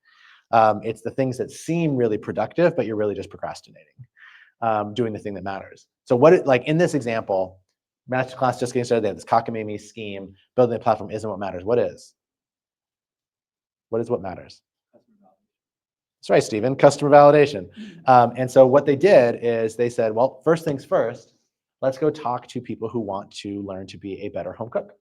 It's the things that seem really productive, but you're really just procrastinating, doing the thing that matters. So like in this example, Masterclass just getting started, they have this cockamamie scheme, building a platform isn't what matters. What is? What is what matters? That's right, Stephen, customer validation. And so what they did is they said, well, first things first, let's go talk to people who want to learn to be a better home cook.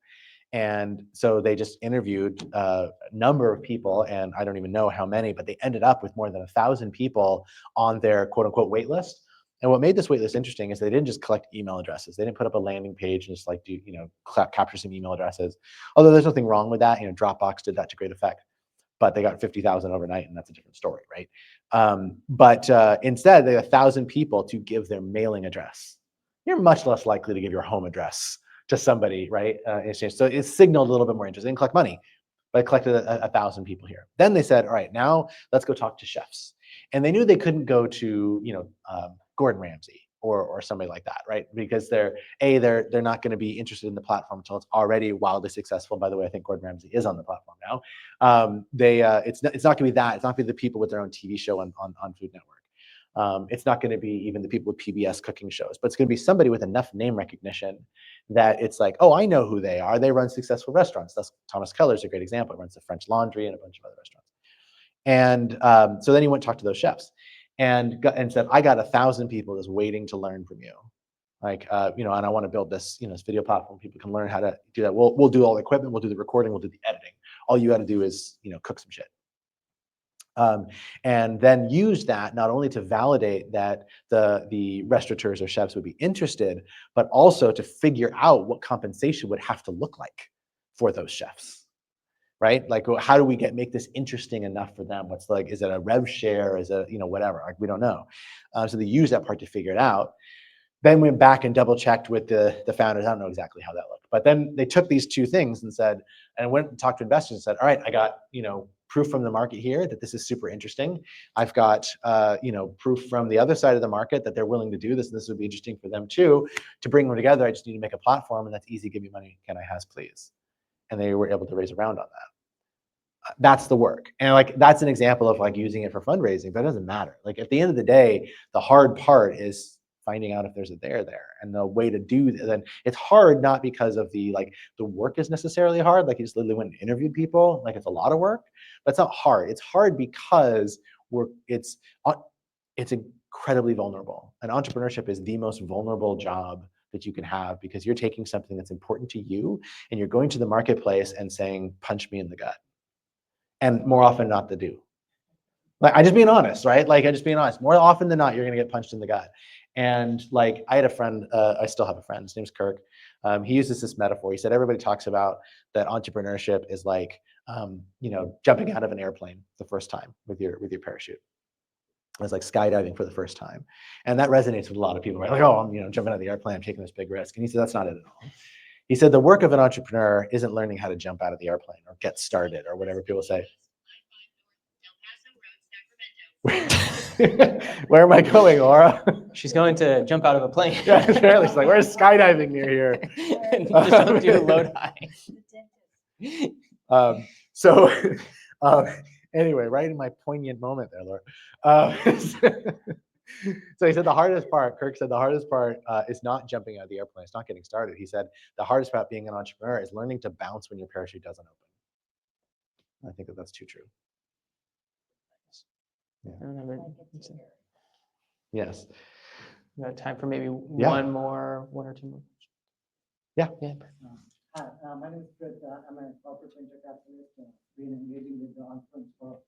And so they just interviewed a number of people, and I don't even know how many, but they ended up with more than 1,000 people on their quote unquote wait list. And what made this waitlist interesting is they didn't just collect email addresses. They didn't put up a landing page and just like capture some email addresses. Although there's nothing wrong with that. Dropbox did that to great effect, but they got 50,000 overnight, and that's a different story, right? But instead, they had 1,000 people to give their mailing address. You're much less likely to give your home address to somebody, right? In exchange. So it signaled a little bit more interest. They didn't collect money, but I collected 1,000 people here. Then they said, all right, now let's go talk to chefs. And they knew they couldn't go to, Gordon Ramsay or somebody like that, right? Because they're not going to be interested in the platform until it's already wildly successful. By the way, I think Gordon Ramsay is on the platform now. It's not going to be that. It's not going to be the people with their own TV show on Food Network. It's not going to be even the people with PBS cooking shows, but it's going to be somebody with enough name recognition that it's like, oh, I know who they are. They run successful restaurants. That's Thomas Keller's a great example. He runs the French Laundry and a bunch of other restaurants. And so then he went and talked to those chefs and said, I got 1,000 people just waiting to learn from you. Like, and I want to build this, this video platform. People can learn how to do that. We'll do all the equipment. We'll do the recording. We'll do the editing. All you got to do is, cook some shit. And then use that not only to validate that the restaurateurs or chefs would be interested, but also to figure out what compensation would have to look like for those chefs. Right? Like, how do we make this interesting enough for them? Is it a rev share? Is it, whatever? Like, we don't know. So they use that part to figure it out. Then went back and double checked with the founders. I don't know exactly how that looked, but then they took these two things and went and talked to investors and said, all right, I got, proof from the market here that this is super interesting. I've got, proof from the other side of the market that they're willing to do this. And this would be interesting for them too. To bring them together, I just need to make a platform, and that's easy. Give me money. Can I has, please? And they were able to raise a round on that. That's the work. And that's an example of using it for fundraising, but it doesn't matter. At the end of the day, the hard part is finding out if there's a there. And the way to do that, then it's hard, not because of the work is necessarily hard. You just literally went and interviewed people. It's a lot of work, but it's not hard. It's hard because it's incredibly vulnerable. And entrepreneurship is the most vulnerable job that you can have, because you're taking something that's important to you and you're going to the marketplace and saying, punch me in the gut. And more often not the do, Like, I'm just being honest, right? Like, I'm just being honest. More often than not, you're going to get punched in the gut. And like, I had a friend, I still have a friend, his name's Kirk. He uses this metaphor. He said, everybody talks about that entrepreneurship is like, jumping out of an airplane the first time with your parachute. It's like skydiving for the first time. And that resonates with a lot of people, right? Like, oh, I'm, jumping out of the airplane, I'm taking this big risk. And he said, that's not it at all. He said, the work of an entrepreneur isn't learning how to jump out of the airplane or get started or whatever people say. Where am I going, Laura? She's going to jump out of a plane. Yeah, apparently. She's like, where's skydiving near here? And just don't do load high. So anyway, right in my poignant moment there, Laura. So he said the hardest part, Kirk said the hardest part is not jumping out of the airplane. It's not getting started. He said the hardest part being an entrepreneur is learning to bounce when your parachute doesn't open. I think that that's too true. Yeah. Yes. We got time for maybe Yeah. one or two more. Yeah. Hi, my name is Chris. I'm a corporate venture capitalist. Been engaging with the entrepreneurs for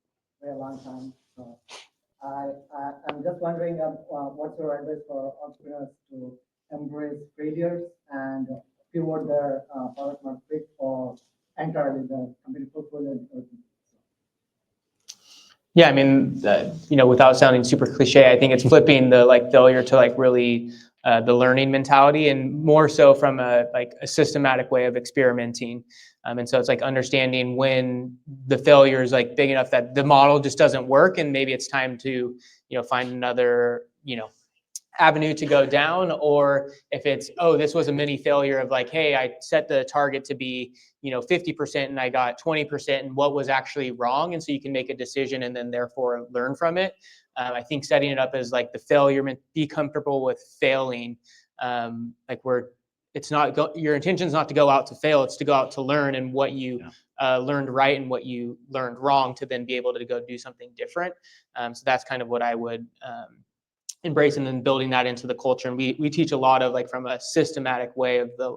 a very long time. So I'm just wondering what's your advice for entrepreneurs to embrace failures and pivot their product market fit or entirely the company portfolio? Yeah, I mean, without sounding super cliche, I think it's flipping the failure to really the learning mentality, and more so from a systematic way of experimenting. And so it's like understanding when the failure is big enough that the model just doesn't work, and maybe it's time to find another avenue to go down, or if it's, oh, this was a mini failure of hey, I set the target to be 50% and I got 20%, and what was actually wrong, and so you can make a decision and then therefore learn from it. I think setting it up as the failure, be comfortable with failing, it's not your intention is not to go out to fail, it's to go out to learn, and what you learned right and what you learned wrong to then be able to go do something different. So that's kind of what I would embrace, and then building that into the culture. And we teach a lot of from a systematic way of the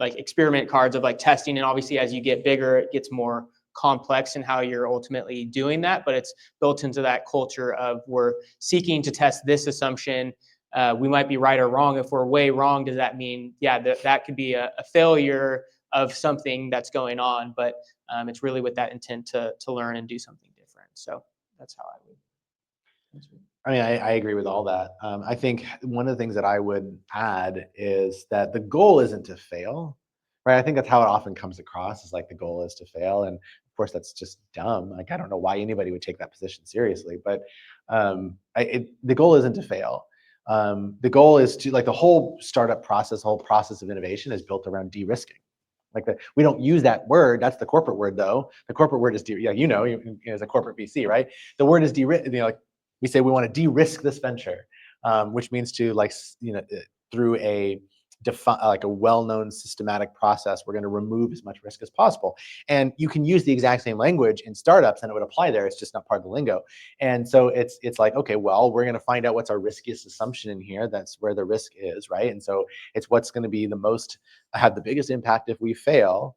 experiment cards of testing, and obviously as you get bigger it gets more complex in how you're ultimately doing that, but it's built into that culture of we're seeking to test this assumption. We might be right or wrong. If we're way wrong, does that mean that could be a failure of something that's going on, but it's really with that intent to learn and do something different. So that's how I would. I mean, I agree with all that. I think one of the things that I would add is that the goal isn't to fail, right? I think that's how it often comes across, is the goal is to fail. And of course, that's just dumb. I don't know why anybody would take that position seriously, but the goal isn't to fail. The goal is to, the whole startup process, whole process of innovation is built around de-risking. We don't use that word. That's the corporate word, though. The corporate word is as a corporate VC, right? The word is de-risk. We say we want to de-risk this venture, which means to through a well-known systematic process, we're going to remove as much risk as possible. And you can use the exact same language in startups and it would apply there. It's just not part of the lingo. And so it's okay, well, we're going to find out what's our riskiest assumption in here. That's where the risk is, right? And so it's what's going to be have the biggest impact if we fail,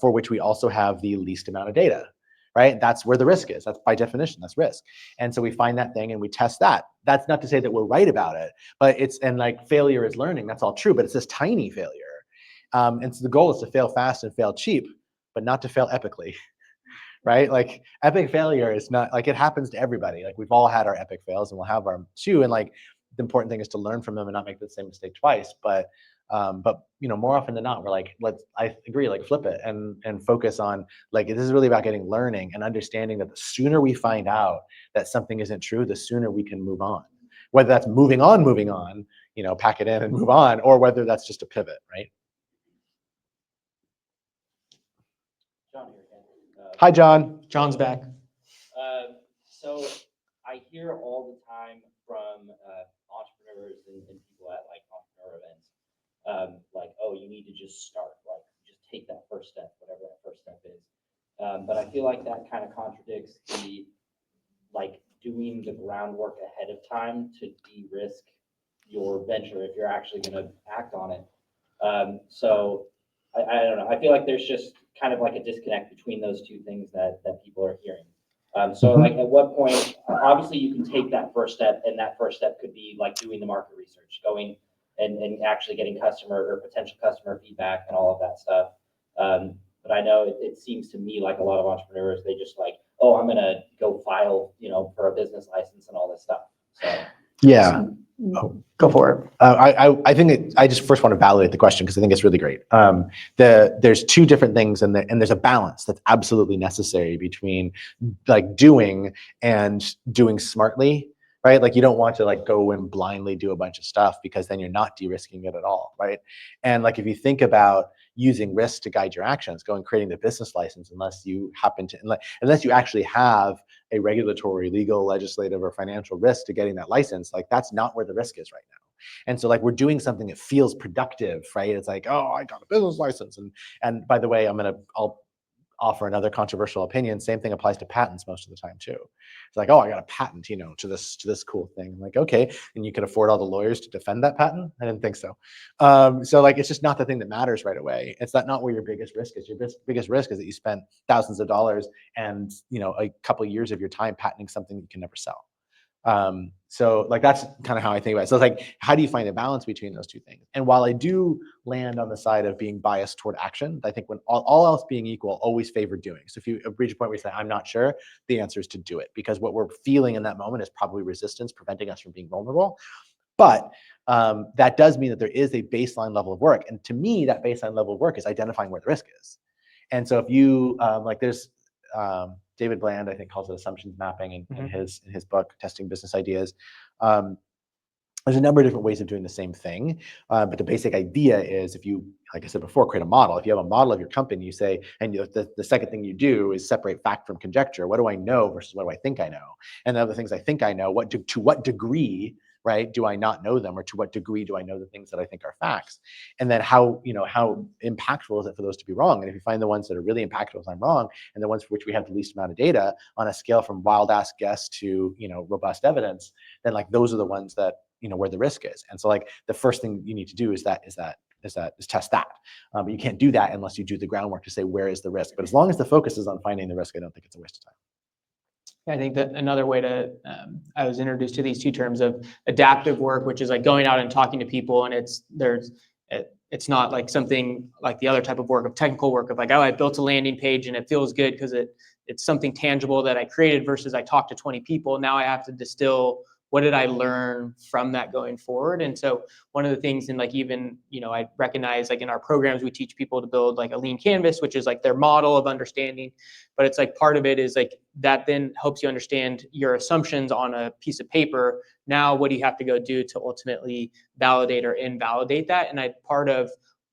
for which we also have the least amount of data. Right? That's where the risk is. That's by definition, that's risk. And so we find that thing and we test that. That's not to say that we're right about it, but failure is learning. That's all true, but it's this tiny failure. And so the goal is to fail fast and fail cheap, but not to fail epically, right? Epic failure is not it happens to everybody. We've all had our epic fails and we'll have our too. And the important thing is to learn from them and not make the same mistake twice. But more often than not, we're I agree, flip it and focus on this is really about getting learning and understanding that the sooner we find out that something isn't true, the sooner we can move on. Whether that's moving on, pack it in and move on, or whether that's just a pivot, right? John here again. Hi, John. John's back. So I hear all the time from entrepreneurs and people at entrepreneur events, oh, you need to just start, just take that first step, whatever that first step is. But I feel like that kind of contradicts the doing the groundwork ahead of time to de-risk your venture if you're actually going to act on it. So I don't know. I feel like there's just kind of a disconnect between those two things that people are hearing. So like at what point, obviously you can take that first step, and that first step could be like doing the market research, going and actually getting customer or potential customer feedback and all of that stuff. But I know it seems to me like a lot of entrepreneurs, they just like, oh, I'm gonna go file, for a business license and all this stuff. So Yeah. Go for it. I think I just first want to validate the question because I think it's really great. There's two different things, and there's a balance that's absolutely necessary between like doing and doing smartly, right? Like you don't want to like go and blindly do a bunch of stuff because then you're not de-risking it at all, right? And like if you think about using risk to guide your actions, go and creating the business license, unless you actually have a regulatory, legal, legislative, or financial risk to getting that license, like that's not where the risk is right now. And so like we're doing something that feels productive, right? It's like, oh, I got a business license. And by the way, I'll offer another controversial opinion. Same thing applies to patents most of the time too. It's like, oh, I got a patent, to this cool thing. I'm like, okay, and you can afford all the lawyers to defend that patent? I didn't think so. So like, it's just not the thing that matters right away. It's not where your biggest risk is. Your biggest risk is that you spent thousands of dollars and a couple of years of your time patenting something you can never sell. So like that's kind of how I think about it. So it's like, how do you find a balance between those two things? And while I do land on the side of being biased toward action, I think when all else being equal, always favor doing. So if you reach a point where you say, I'm not sure, the answer is to do it, because what we're feeling in that moment is probably resistance preventing us from being vulnerable. But that does mean that there is a baseline level of work. And to me, that baseline level of work is identifying where the risk is. And so if you there's David Bland, I think, calls it assumptions mapping in his book, Testing Business Ideas. There's a number of different ways of doing the same thing, but the basic idea is, if you, like I said before, create a model. If you have a model of your company, you say, and the second thing you do is separate fact from conjecture. What do I know versus what do I think I know? And the other things I think I know, to what degree, right, do I not know them, or to what degree do I know the things that I think are facts? And then how impactful is it for those to be wrong? And if you find the ones that are really impactful as I'm wrong, and the ones for which we have the least amount of data, on a scale from wild ass guess to robust evidence, then like those are the ones that where the risk is. And so like the first thing you need to do is test that. But you can't do that unless you do the groundwork to say, where is the risk? But as long as the focus is on finding the risk, I don't think it's a waste of time. I think that another way to, I was introduced to these two terms of adaptive work, which is like going out and talking to people, and it's not like something like the other type of work of technical work of like, oh, I built a landing page and it feels good because it's something tangible that I created, versus I talked to 20 people. Now I have to distill, what did I learn from that going forward? And so one of the things, and like even, I recognize like in our programs, we teach people to build like a lean canvas, which is like their model of understanding. But it's like part of it is like that then helps you understand your assumptions on a piece of paper. Now, what do you have to go do to ultimately validate or invalidate that? And part of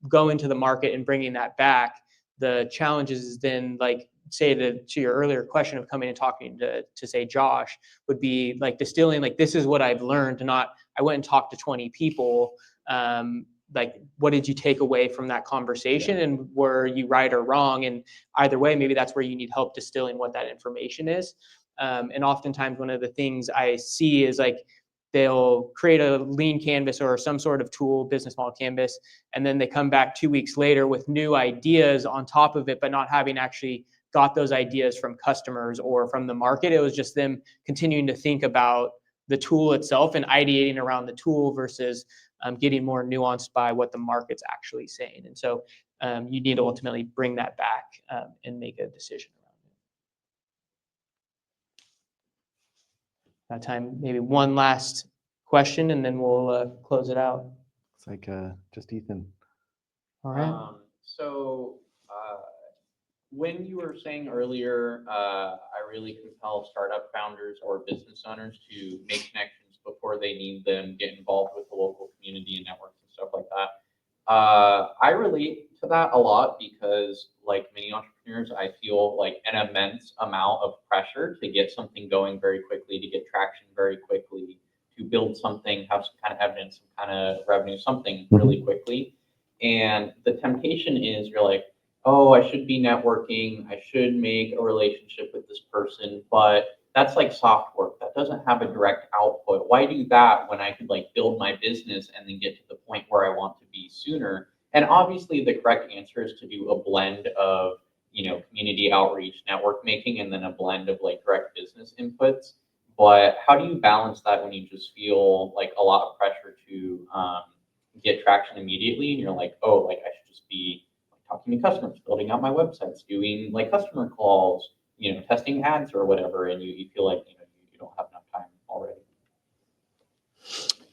going to the market and bringing that back, the challenges is then like, say to your earlier question of coming and talking to say Josh, would be like distilling, like, this is what I've learned, not I went and talked to 20 people. Like, what did you take away from that conversation? And were you right or wrong? And either way, maybe that's where you need help distilling what that information is. And oftentimes one of the things I see is like, they'll create a lean canvas or some sort of tool, business model canvas, and then they come back 2 weeks later with new ideas on top of it, but not having actually got those ideas from customers or from the market. It was just them continuing to think about the tool itself and ideating around the tool versus getting more nuanced by what the market's actually saying. And so you need to ultimately bring that back and make a decision around it. Time, maybe one last question, and then we'll close it out. It's like just Ethan. All right. When you were saying earlier, I really compel startup founders or business owners to make connections before they need them, get involved with the local community and networks and stuff like that. I relate to that a lot because, like many entrepreneurs, I feel like an immense amount of pressure to get something going very quickly, to get traction very quickly, to build something, have some kind of evidence, some kind of revenue, something really quickly. And the temptation is, you're like, oh, I should be networking, I should make a relationship with this person, but that's like soft work. That doesn't have a direct output. Why do that when I could like build my business and then get to the point where I want to be sooner? And obviously the correct answer is to do a blend of, community outreach, network making, and then a blend of like direct business inputs. But how do you balance that when you just feel like a lot of pressure to get traction immediately, and you're like, oh, like I should just be talking to customers, building out my websites, doing like customer calls, testing ads or whatever, and you feel like you don't have enough time already.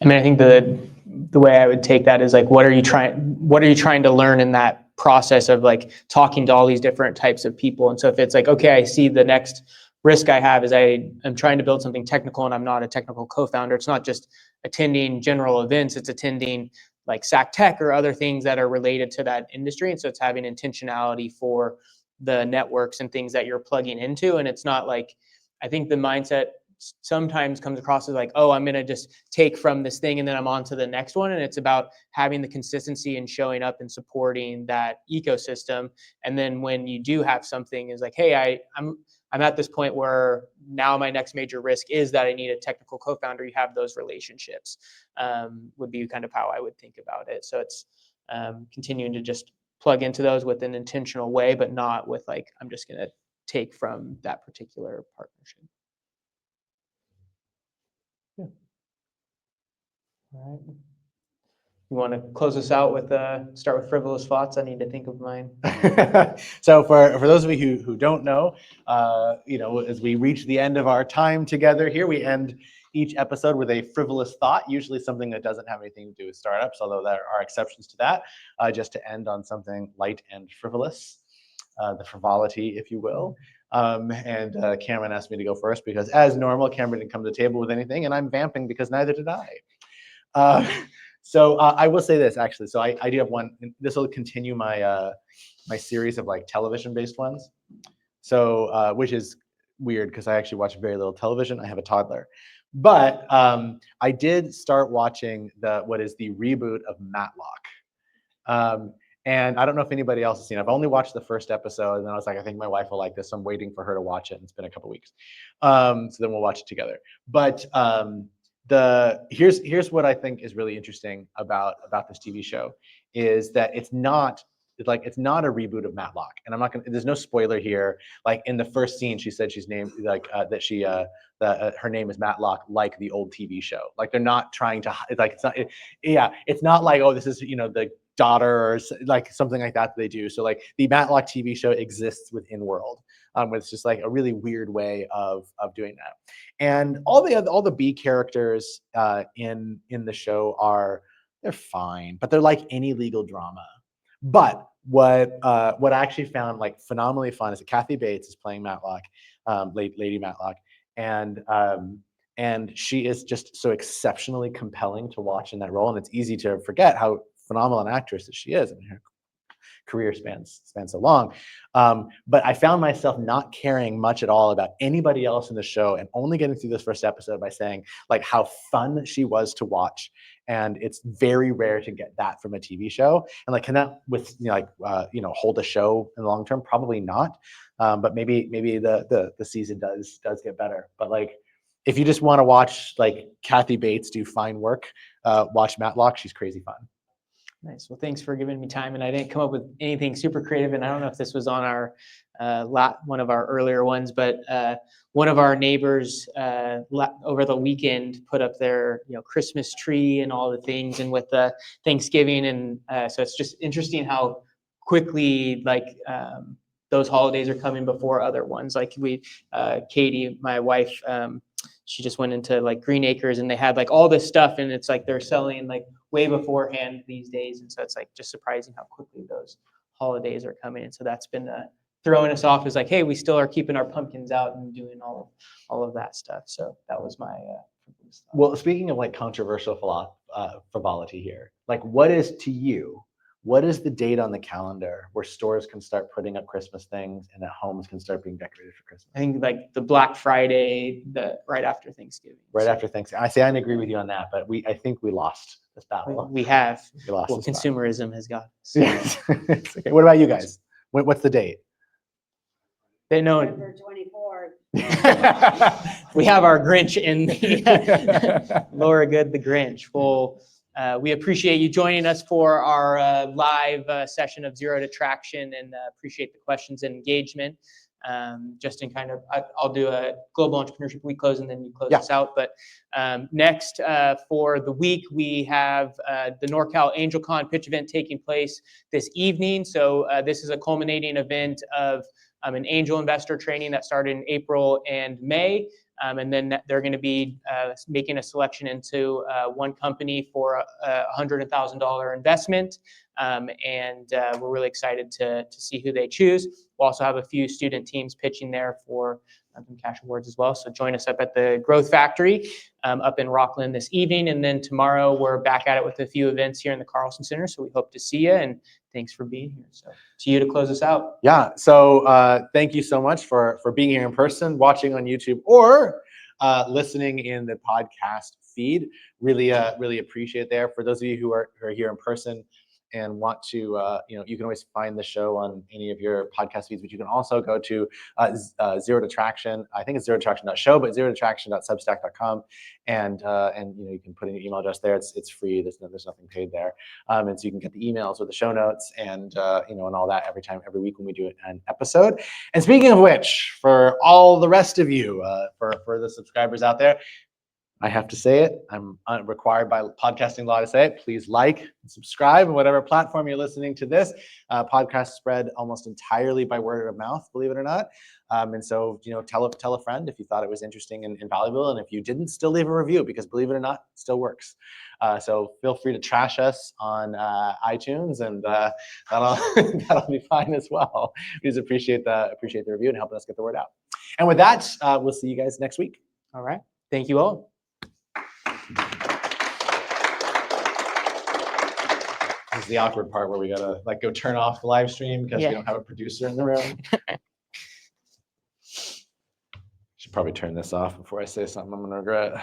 I mean, I think the way I would take that is like, what are you trying to learn in that process of like talking to all these different types of people? And so if it's like, okay, I see the next risk I have is I'm trying to build something technical and I'm not a technical co-founder. It's not just attending general events, it's attending like SAC Tech or other things that are related to that industry. And so it's having intentionality for the networks and things that you're plugging into. And it's not like, I think the mindset sometimes comes across as like, oh, I'm going to just take from this thing and then I'm on to the next one. And it's about having the consistency and showing up and supporting that ecosystem. And then when you do have something is like, hey, I'm at this point where now my next major risk is that I need a technical co-founder. You have those relationships, would be kind of how I would think about it. So it's continuing to just plug into those with an intentional way, but not with like, I'm just going to take from that particular partnership. Yeah. All right. You want to close us out with start with frivolous thoughts? I need to think of mine. So for those of you who don't know, as we reach the end of our time together here, we end each episode with a frivolous thought, usually something that doesn't have anything to do with startups, although there are exceptions to that, just to end on something light and frivolous, the frivolity, if you will. And Cameron asked me to go first because, as normal, Cameron didn't come to the table with anything, and I'm vamping because neither did I. So I will say this, actually. So I do have one. This will continue my my series of like television-based ones. So which is weird because I actually watch very little television. I have a toddler, but I did start watching what is the reboot of Matlock. And I don't know if anybody else has seen it. I've only watched the first episode, and then I was like, I think my wife will like this. So I'm waiting for her to watch it. And it's been a couple weeks, so then we'll watch it together. But here's what I think is really interesting about this TV show is that it's not a reboot of Matlock, and I'm not gonna. There's no spoiler here. Like in the first scene, she said she's named like that she her name is Matlock, like the old TV show. Like they're not trying to like it's not. It's not like, oh, this is the daughter or like something like that they do. So like the Matlock TV show exists within world. It's just like a really weird way of doing that. And all the B characters in the show they're fine, but they're like any legal drama. But what I actually found like phenomenally fun is that Kathy Bates is playing Matlock, Lady Matlock, and she is just so exceptionally compelling to watch in that role, and it's easy to forget how phenomenal an actress that she is. I mean, her career spans so long, but I found myself not caring much at all about anybody else in the show, and only getting through this first episode by saying like how fun she was to watch. And it's very rare to get that from a TV show. And like, can that hold a show in the long term? Probably not. But maybe the season does get better. But like, if you just want to watch like Kathy Bates do fine work, watch Matlock. She's crazy fun. Nice. Well, thanks for giving me time. And I didn't come up with anything super creative. And I don't know if this was on our one of our earlier ones, but one of our neighbors over the weekend put up their Christmas tree and all the things, and with the Thanksgiving, and so it's just interesting how quickly like those holidays are coming before other ones. Like Katie, my wife, she just went into like Green Acres, and they had like all this stuff, and it's like they're selling like way beforehand these days. And so it's like just surprising how quickly those holidays are coming. And so that's been throwing us off as like, hey, we still are keeping our pumpkins out and doing all of that stuff. So that was my well, speaking of like controversial frivolity here, like what is the date on the calendar where stores can start putting up Christmas things and that homes can start being decorated for Christmas? I think like the Black Friday, right after Thanksgiving. After Thanksgiving. I agree with you on that, but I think we lost this battle. We have. We lost this consumerism battle has got us. Yes. Okay. What about you guys? What's the date? They know. November 24th. We have our Grinch in the Laura Good, the Grinch. Well, we appreciate you joining us for our live session of Zero to Traction, and appreciate the questions and engagement. Just in kind of, I'll do a Global Entrepreneurship Week close and then you close Yeah. us out. But next for the week, we have the NorCal AngelCon pitch event taking place this evening. So this is a culminating event of an angel investor training that started in April and May. And then they're going to be making a selection into one company for a $100,000 investment. And we're really excited to see who they choose. We'll also have a few student teams pitching there for some cash awards as well. So join us up at the Growth Factory up in Rockland this evening. And then tomorrow we're back at it with a few events here in the Carlson Center. So we hope to see you, and thanks for being here. So to you to close us out. Yeah, so thank you so much for being here in person, watching on YouTube, or listening in the podcast feed. Really appreciate it there. For those of you who are here in person and want to, you can always find the show on any of your podcast feeds, but you can also go to Zero to Traction. I think it's zerototraction.show, but zerototraction.substack.com, and you can put in your email address there. It's free. There's nothing paid there, and so you can get the emails or the show notes and and all that every week when we do an episode. And speaking of which, for all the rest of you, for the subscribers out there, I have to say it. I'm required by podcasting law to say it. Please like and subscribe on whatever platform you're listening to this. Podcast spread almost entirely by word of mouth, believe it or not. And so, tell a friend if you thought it was interesting and valuable. And if you didn't, still leave a review, because believe it or not, it still works. So feel free to trash us on iTunes, and that'll be fine as well. We just appreciate the review and helping us get the word out. And with that, we'll see you guys next week. All right. Thank you all. This is the awkward part where we gotta go turn off the live stream because we don't have a producer in the room. Should probably turn this off before I say something I'm gonna regret.